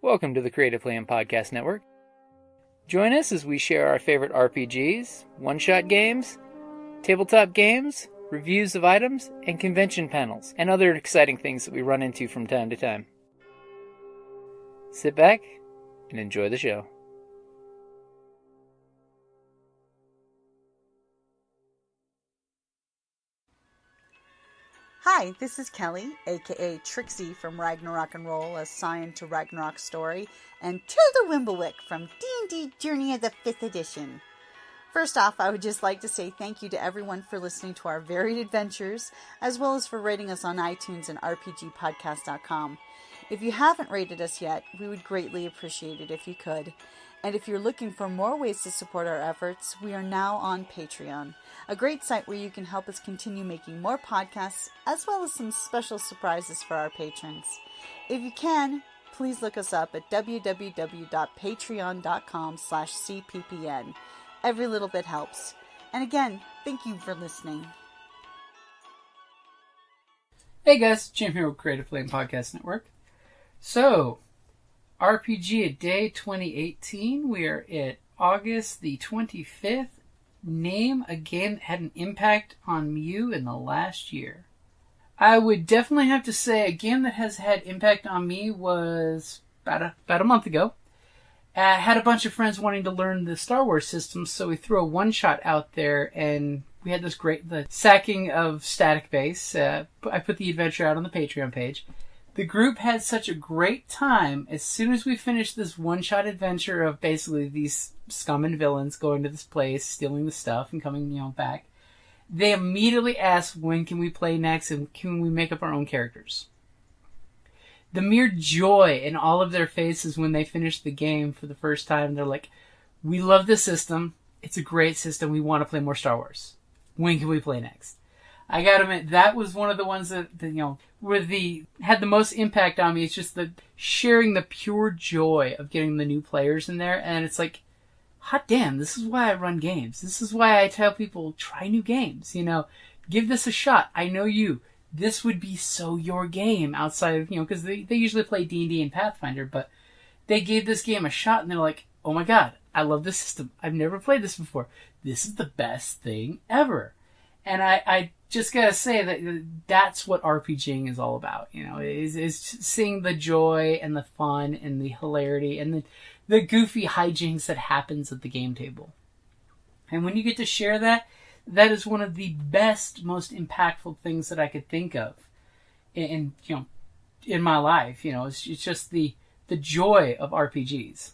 Welcome to the Creative Plan Podcast Network. Join us as we share our favorite RPGs, one-shot games, tabletop games, reviews of items, and convention panels, and other exciting things that we run into from time to time. Sit back and enjoy the show. Hi, this is Kelly, aka Trixie from Ragnarok and Roll, assigned to Ragnarok Story, and Tilda Wimblewick from D&D Journey of the 5th Edition. First off, I would just like to say thank you to everyone for listening to our varied adventures, as well as for rating us on iTunes and RPGpodcast.com. If you haven't rated us yet, we would greatly appreciate it if you could. And if you're looking for more ways to support our efforts, we are now on Patreon, a great site where you can help us continue making more podcasts, as well as some special surprises for our patrons. If you can, please look us up at www.patreon.com/cppn. Every little bit helps. And again, thank you for listening. Hey guys, Jim here with Creative Plan Podcast Network. So, RPGADAY 2018, we are at August the 25th. Name a game that had an impact on you in the last year. I would definitely have to say a game that has had impact on me was about a month ago. I had a bunch of friends wanting to learn the Star Wars systems, so we threw a one-shot out there, and we had this the sacking of Static Base. I put the adventure out on the Patreon page. The group had such a great time as soon as we finished this one-shot adventure of basically these scum and villains going to this place, stealing the stuff, and coming, back. They immediately asked, when can we play next, and can we make up our own characters? The mere joy in all of their faces when they finished the game for the first time, they're like, we love this system. It's a great system. We want to play more Star Wars. When can we play next? I gotta admit, that was one of the ones that had the most impact on me. It's just the sharing the pure joy of getting the new players in there, and it's like, hot damn, this is why I run games. This is why I tell people, try new games, give this a shot. I know you. This would be so your game outside of, because they usually play D&D and Pathfinder, but they gave this game a shot, and they're like, oh my god, I love this system. I've never played this before. This is the best thing ever. And I just gotta say that that's what RPGing is all about, is seeing the joy and the fun and the hilarity and the goofy hijinks that happens at the game table. And when you get to share that, that is one of the best, most impactful things that I could think of in my life. It's just the joy of RPGs.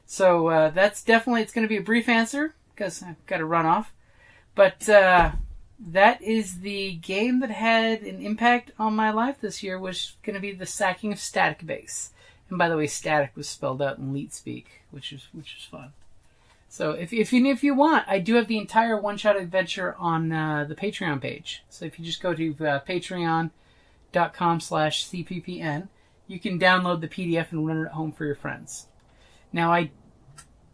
So that's definitely, it's going to be a brief answer because I've got to run off. But that is the game that had an impact on my life this year, was going to be the sacking of Static Base. And by the way, static was spelled out in Leet speak, which is fun. So if you want, I do have the entire one-shot adventure on the Patreon page. So if you just go to patreon.com/cppn, you can download the PDF and run it at home for your friends. Now, I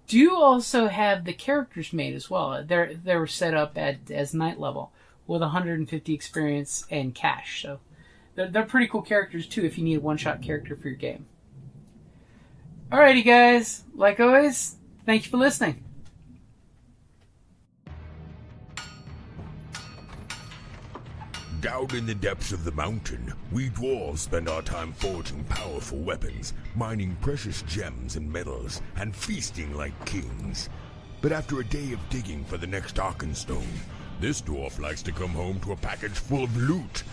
do also have the characters made as well. They're set up as night level with 150 experience and cash. So they're pretty cool characters too if you need a one-shot character for your game. Alrighty guys, like always, thank you for listening. Down in the depths of the mountain, we dwarves spend our time forging powerful weapons, mining precious gems and metals, and feasting like kings. But after a day of digging for the next Arkenstone, this dwarf likes to come home to a package full of loot.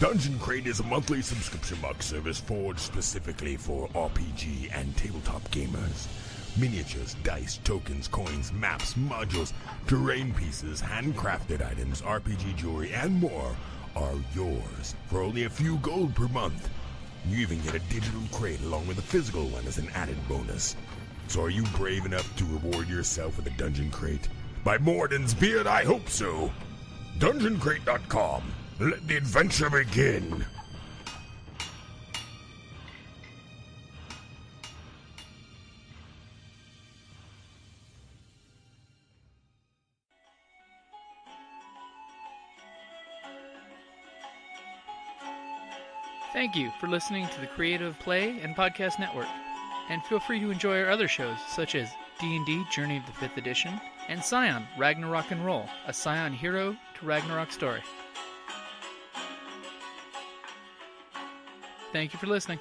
Dungeon Crate is a monthly subscription box service forged specifically for RPG and tabletop gamers. Miniatures, dice, tokens, coins, maps, modules, terrain pieces, handcrafted items, RPG jewelry, and more are yours for only a few gold per month. You even get a digital crate along with a physical one as an added bonus. So are you brave enough to reward yourself with a Dungeon Crate? By Morden's beard, I hope so. DungeonCrate.com. Let the adventure begin. Thank you for listening to the Creative Play and Podcast Network. And feel free to enjoy our other shows, such as D&D Journey of the 5th Edition, and Scion Ragnarok and Roll, a Scion hero to Ragnarok story. Thank you for listening.